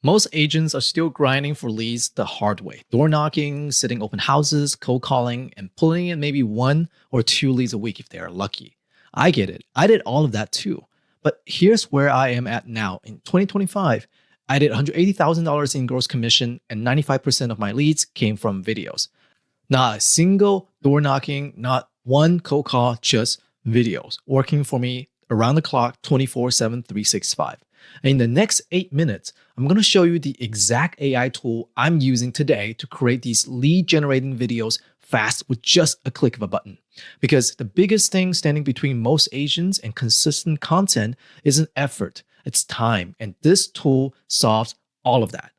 Most agents are still grinding for leads the hard way. Door knocking, sitting open houses, cold calling, and pulling in maybe one or two leads a week if they are lucky. I get it. I did all of that too. But here's where I am at now. In 2025, I did $180,000 in gross commission, and 95% of my leads came from videos. Not a single door knocking, not one cold call, just videos working for me around the clock 24/7, 365. And in the next 8 minutes, I'm going to show you the exact AI tool I'm using today to create these lead generating videos fast with just a click of a button. Because the biggest thing standing between most agents and consistent content isn't effort, it's time. And this tool solves all of that.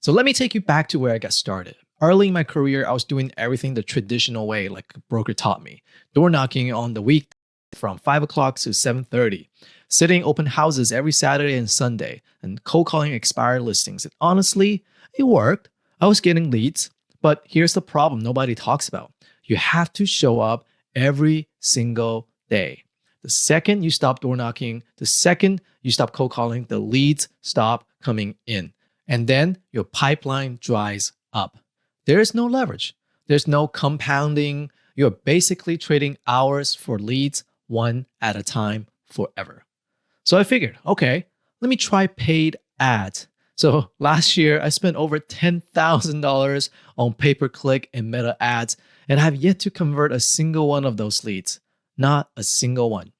So let me take you back to where I got started. Early in my career, I was doing everything the traditional way, like a broker taught me. Door knocking on the week from 5 o'clock to 7:30. Sitting open houses every Saturday and Sunday, and cold calling expired listings. And honestly, it worked. I was getting leads, but here's the problem nobody talks about. You have to show up every single day. The second you stop door knocking, the second you stop cold calling, the leads stop coming in. And then your pipeline dries up. There is no leverage. There's no compounding. You're basically trading hours for leads one at a time forever. So I figured, okay, let me try paid ads. So last year, I spent over $10,000 on pay-per-click and meta ads, and I have yet to convert a single one of those leads. Not a single one.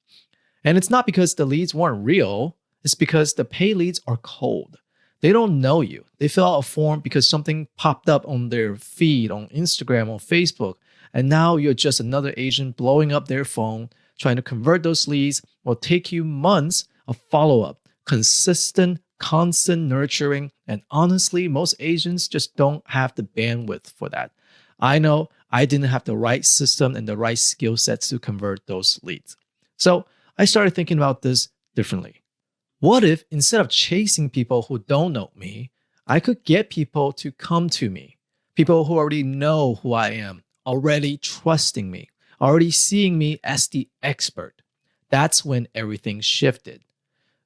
And it's not because the leads weren't real. It's because the paid leads are cold. They don't know you. They fill out a form because something popped up on their feed, on Instagram, on Facebook, and now you're just another agent blowing up their phone, trying to convert those leads. Will take you months of follow-up, consistent, constant nurturing, and honestly, most agents just don't have the bandwidth for that. I know I didn't have the right system and the right skill sets to convert those leads. So I started thinking about this differently. What if instead of chasing people who don't know me, I could get people to come to me? People who already know who I am, already trusting me, already seeing me as the expert. That's when everything shifted.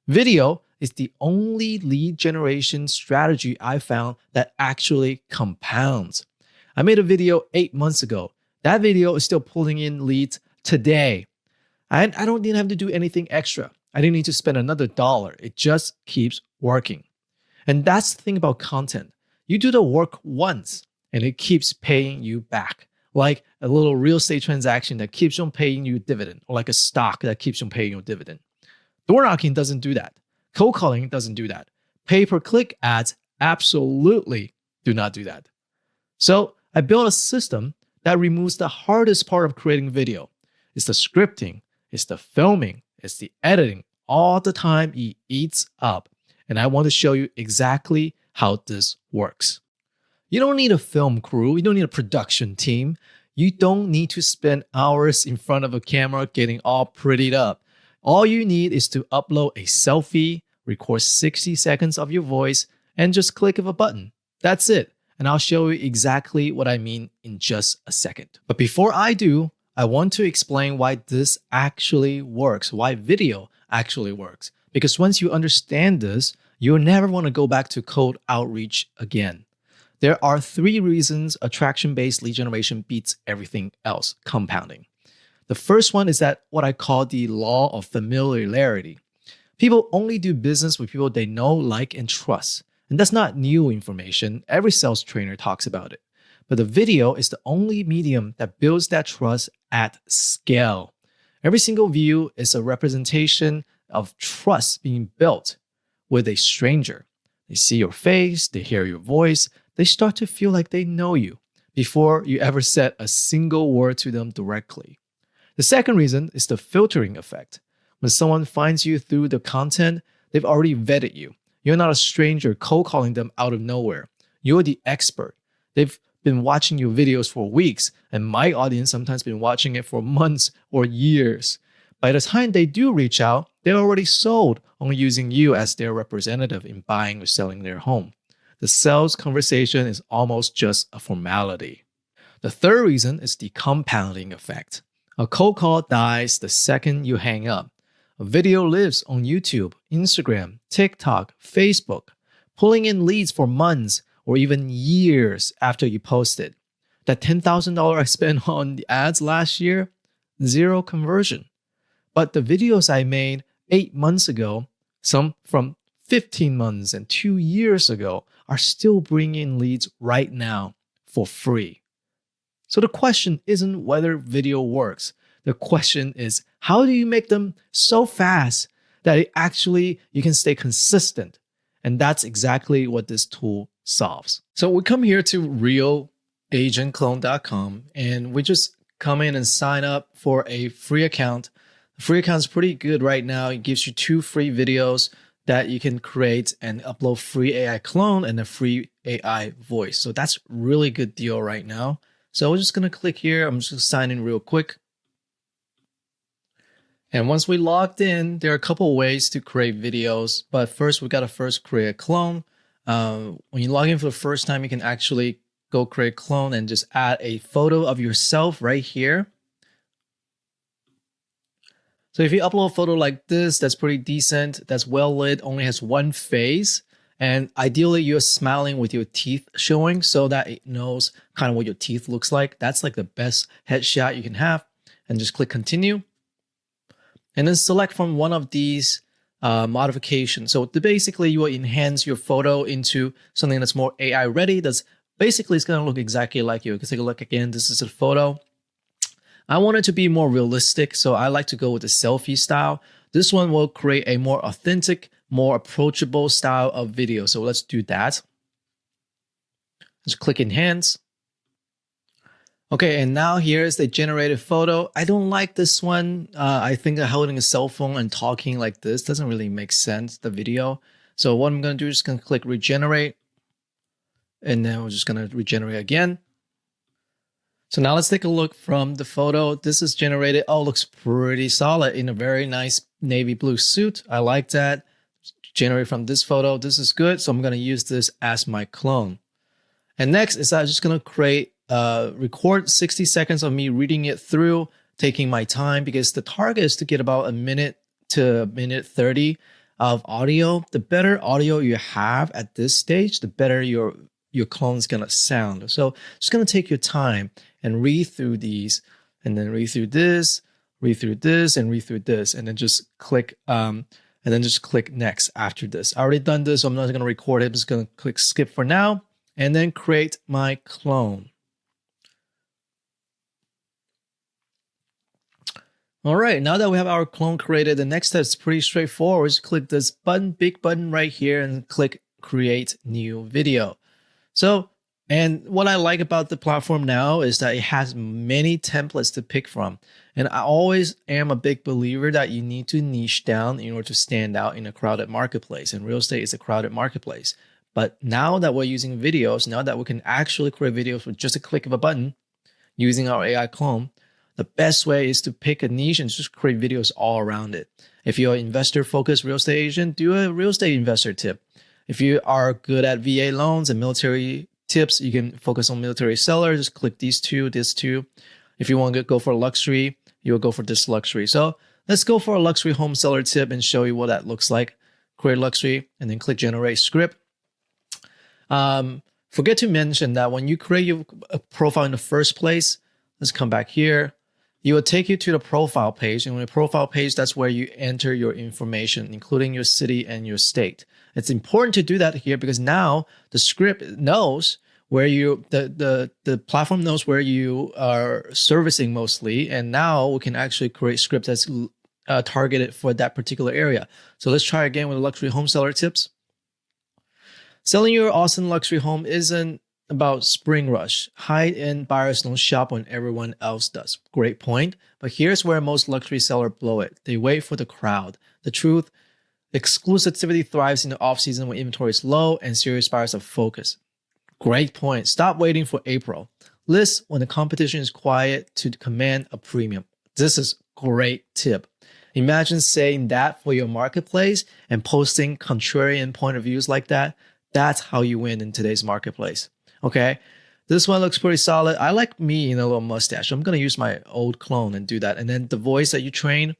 Video is the only lead generation strategy I found that actually compounds. I made a video 8 months ago. That video is still pulling in leads today. I don't even have to do anything extra. I didn't need to spend another dollar. It just keeps working. And that's the thing about content. You do the work once and it keeps paying you back. Like a little real estate transaction that keeps on paying you a dividend, or like a stock that keeps on paying you a dividend. Door knocking doesn't do that. Cold calling doesn't do that. Pay-per-click ads absolutely do not do that. So I built a system that removes the hardest part of creating video. It's the scripting, it's the filming, it's the editing. All the time it eats up. And I want to show you exactly how this works. You don't need a film crew. You don't need a production team. You don't need to spend hours in front of a camera getting all prettied up. All you need is to upload a selfie, record 60 seconds of your voice, and just click of a button. That's it. And I'll show you exactly what I mean in just a second. But before I do, I want to explain why this actually works, why video actually works. Because once you understand this, you'll never want to go back to cold outreach again. There are 3 reasons attraction-based lead generation beats everything else, compounding. The first one is that what I call the law of familiarity. People only do business with people they know, like, and trust. And that's not new information. Every sales trainer talks about it. But the video is the only medium that builds that trust at scale. Every single view is a representation of trust being built with a stranger. They see your face, they hear your voice, they start to feel like they know you before you ever said a single word to them directly. The second reason is the filtering effect. When someone finds you through the content, they've already vetted you. You're not a stranger cold calling them out of nowhere. You're the expert. They've been watching your videos for weeks, and my audience sometimes been watching it for months or years. By the time they do reach out, they're already sold on using you as their representative in buying or selling their home. The sales conversation is almost just a formality. The third reason is the compounding effect. A cold call dies the second you hang up. A video lives on YouTube, Instagram, TikTok, Facebook. pulling in leads for months or even years after you post it. That $10,000 I spent on the ads last year, zero conversion. But the videos I made 8 months ago, some from 15 months and 2 years ago, are still bringing in leads right now for free. So the question isn't whether video works. The question is, how do you make them so fast that you can stay consistent? And that's exactly what this tool solves. So we come here to realagentclone.com and we just come in and sign up for a free account. The free account is pretty good right now. It gives you 2 free videos that you can create and upload free AI clone and a free AI voice. So that's really good deal right now. So we're just going to click here. I'm just going to sign in real quick. And once we logged in, there are a couple ways to create videos. But first, we got to first create a clone. When you log in for the first time, you can actually go create a clone and just add a photo of yourself right here. So if you upload a photo like this, that's pretty decent, that's well lit, only has one face, and ideally you're smiling with your teeth showing so that it knows kind of what your teeth looks like. That's like the best headshot you can have. And just click continue. And then select from one of these modifications. So basically you will enhance your photo into something that's more AI ready. That's basically it's going to look exactly like you. You can take a look again. This is a photo. I want it to be more realistic, so I like to go with the selfie style. This one will create a more authentic, more approachable style of video. So let's do that. Just click enhance. Okay, and now here's the generated photo. I don't like this one. I think holding a cell phone and talking like this doesn't really make sense, the video. So what I'm going to do is just going to click regenerate. And then we're just going to regenerate again. So now let's take a look from the photo. This is generated. Oh, looks pretty solid in a very nice navy blue suit. I like that. Generate from this photo. This is good. So I'm going to use this as my clone. And next is I'm just going to create, record 60 seconds of me reading it through, taking my time, because the target is to get about a minute to a minute 30 of audio. The better audio you have at this stage, the better your clone is going to sound. So just going to take your time and read through these, and then read through this, read through this, and read through this, and then just click next after this. I already done this, so I'm not going to record it. I'm just going to click skip for now, and then create my clone. All right, now that we have our clone created, the next step is pretty straightforward. Just click this button, big button right here, and click create new video. So, and what I like about the platform now is that it has many templates to pick from. And I always am a big believer that you need to niche down in order to stand out in a crowded marketplace. And real estate is a crowded marketplace. But now that we're using videos, now that we can actually create videos with just a click of a button using our AI clone, the best way is to pick a niche and just create videos all around it. If you're an investor-focused real estate agent, do a real estate investor tip. If you are good at VA loans and military tips, you can focus on military sellers. Just click these two, this two. If you want to go for luxury, you will go for this luxury. So let's go for a luxury home seller tip and show you what that looks like. Create luxury and then click generate script. Forget to mention that when you create your profile in the first place, let's come back here. It will take you to the profile page. And on the profile page, that's where you enter your information, including your city and your state. It's important to do that here because now the script knows where the platform knows where you are servicing mostly. And now we can actually create script that's targeted for that particular area. So let's try again with luxury home seller tips. Selling your awesome luxury home isn't about spring rush. High-end buyers don't shop when everyone else does. Great point. But here's where most luxury sellers blow it. They wait for the crowd. The truth, exclusivity thrives in the off-season when inventory is low and serious buyers are focused. Great point. Stop waiting for April. List when the competition is quiet to command a premium. This is a great tip. Imagine saying that for your marketplace and posting contrarian point of views like that. That's how you win in today's marketplace. Okay, this one looks pretty solid. I like me in a little mustache. I'm going to use my old clone and do that. And then the voice that you train,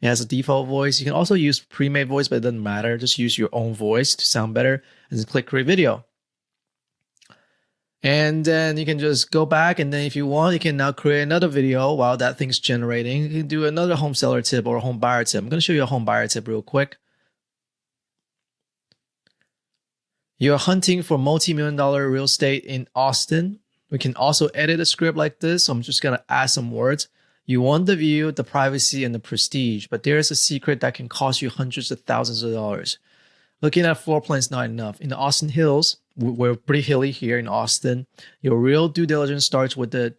It has a default voice. You can also use pre-made voice, but it doesn't matter. Just use your own voice to sound better and then click create video. And then you can just go back, and then if you want, you can now create another video while that thing's generating. You can do another home seller tip or a home buyer tip. I'm going to show you a home buyer tip real quick. You're hunting for multi-million-dollar real estate in Austin. We can also edit a script like this. So I'm just going to add some words. You want the view, the privacy, and the prestige, but there's a secret that can cost you hundreds of thousands of dollars. Looking at floor plan is not enough. In the Austin Hills, we're pretty hilly here in Austin. Your real due diligence starts with the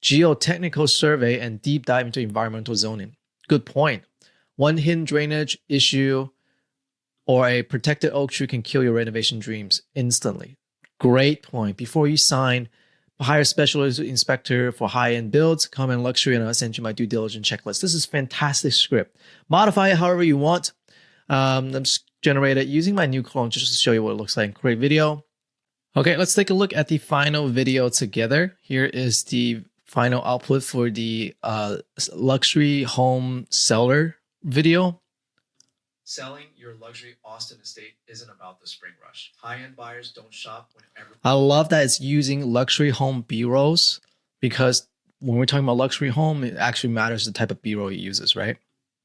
geotechnical survey and deep dive into environmental zoning. Good point. One hidden drainage issue or a protected oak tree can kill your renovation dreams instantly. Great point. Before you sign, hire a specialist inspector for high-end builds, common luxury, and I'll send you my due diligence checklist. This is fantastic script. Modify it however you want. I'm just generate it using my new clone just to show you what it looks like. Create video. Okay, let's take a look at the final video together. Here is the final output for the luxury home seller video. Selling your luxury Austin estate isn't about the spring rush. High-end buyers don't shop whenever. I love that it's using luxury home B-rolls, because when we're talking about luxury home, it actually matters the type of B-roll it uses, right?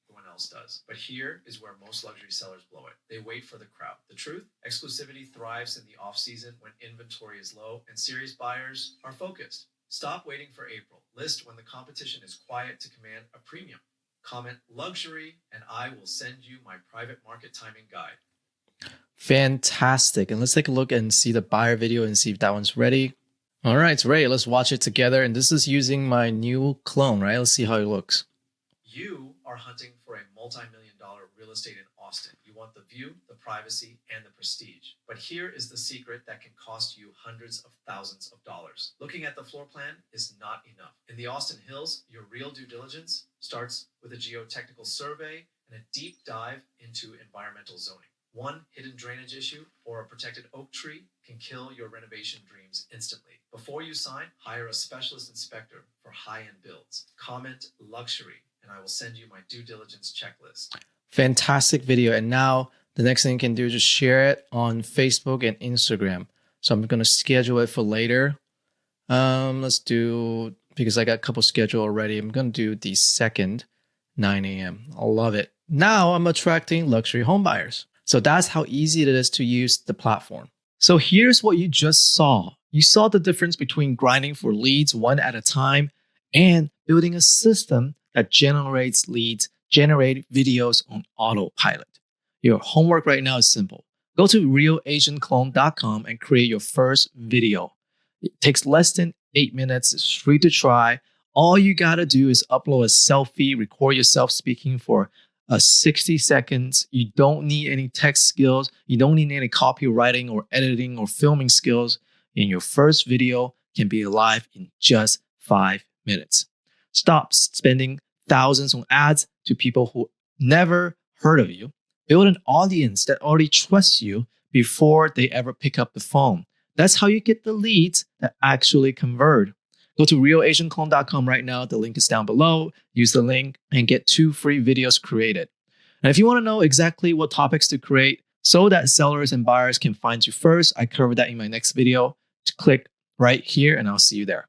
Everyone else does. But here is where most luxury sellers blow it. They wait for the crowd. The truth? Exclusivity thrives in the off-season when inventory is low and serious buyers are focused. Stop waiting for April. List when the competition is quiet to command a premium. Comment luxury, and I will send you my private market timing guide. Fantastic. And let's take a look and see the buyer video and see if that one's ready. All right, it's ready. Let's watch it together. And this is using my new clone, right? Let's see how it looks. You are hunting for a multi-million-dollar real estate in Austin. You want the view, the privacy, and the prestige. But here is the secret that can cost you hundreds of thousands of dollars. Looking at the floor plan is not enough. In the Austin Hills, your real due diligence starts with a geotechnical survey and a deep dive into environmental zoning. One hidden drainage issue or a protected oak tree can kill your renovation dreams instantly. Before you sign, hire a specialist inspector for high-end builds. Comment luxury, and I will send you my due diligence checklist. Fantastic video. And now the next thing you can do is just share it on Facebook and Instagram. So I'm going to schedule it for later. Let's do, because I got a couple scheduled already, I'm going to do the 2nd, 9 a.m. I love it. Now I'm attracting luxury home buyers. So that's how easy it is to use the platform. So here's what you just saw. You saw the difference between grinding for leads one at a time and building a system that generates leads, generate videos on autopilot. Your homework right now is simple. Go to realagentclone.com and create your first video. It takes less than 8 minutes. It's free to try. All you got to do is upload a selfie, record yourself speaking for 60 seconds. You don't need any text skills. You don't need any copywriting or editing or filming skills. And your first video can be live in just 5 minutes. Stop spending thousands on ads to people who never heard of you. Build an audience that already trusts you before they ever pick up the phone. That's how you get the leads that actually convert. Go to realagentclone.com right now. The link is down below. Use the link and get 2 free videos created. And if you want to know exactly what topics to create so that sellers and buyers can find you first, I covered that in my next video. Click right here and I'll see you there.